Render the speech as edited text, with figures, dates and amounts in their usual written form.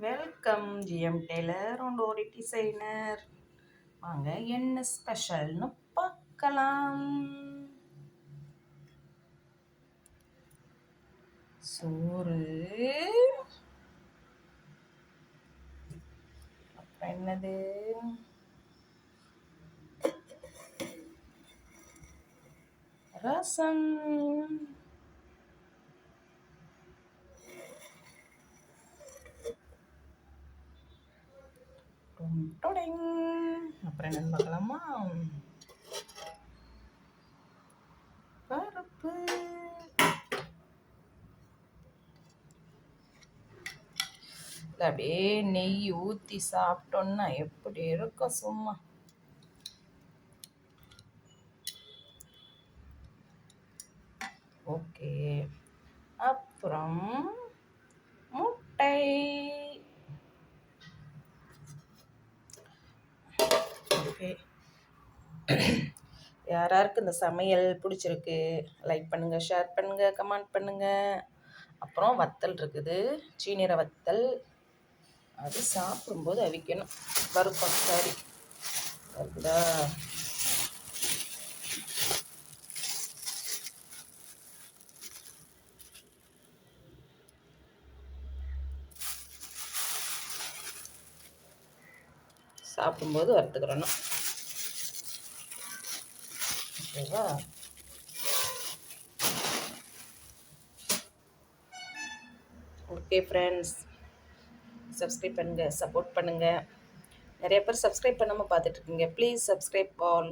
Welcome GM Taylor and ஒரு designer. வாங்க என்ன ஸ்பெஷல்னு பார்க்கலாம். சோறு, அப்புறம் என்னது, ரசம், அப்புறம் என்னன்னு பார்க்கலாமா, பருப்பு, அப்படியே நெய் ஊற்றி சாப்பிட்டோன்னா எப்படி இருக்கும் சும்மா. ஓகே, அப்புறம் முட்டை. ஓகே, யாராருக்கு இந்த சமையல் பிடிச்சிருக்கு லைக் பண்ணுங்கள், ஷேர் பண்ணுங்கள், கமெண்ட் பண்ணுங்கள். அப்புறம் வத்தல் இருக்குது, சீனிர வத்தல். அது சாப்பிடும்போது அவிக்கணும், வறுப்போம். சாரி வருதா? சாப்பிடும்போது வறுத்துக்கிறணும். ஓகேவா? ஓகே ஃப்ரெண்ட்ஸ், சப்ஸ்கிரைப் பண்ணுங்கள், சப்போர்ட் பண்ணுங்கள். நிறைய பேர் சப்ஸ்கிரைப் பண்ணாமல் பார்த்துட்ருக்கீங்க. Please subscribe all.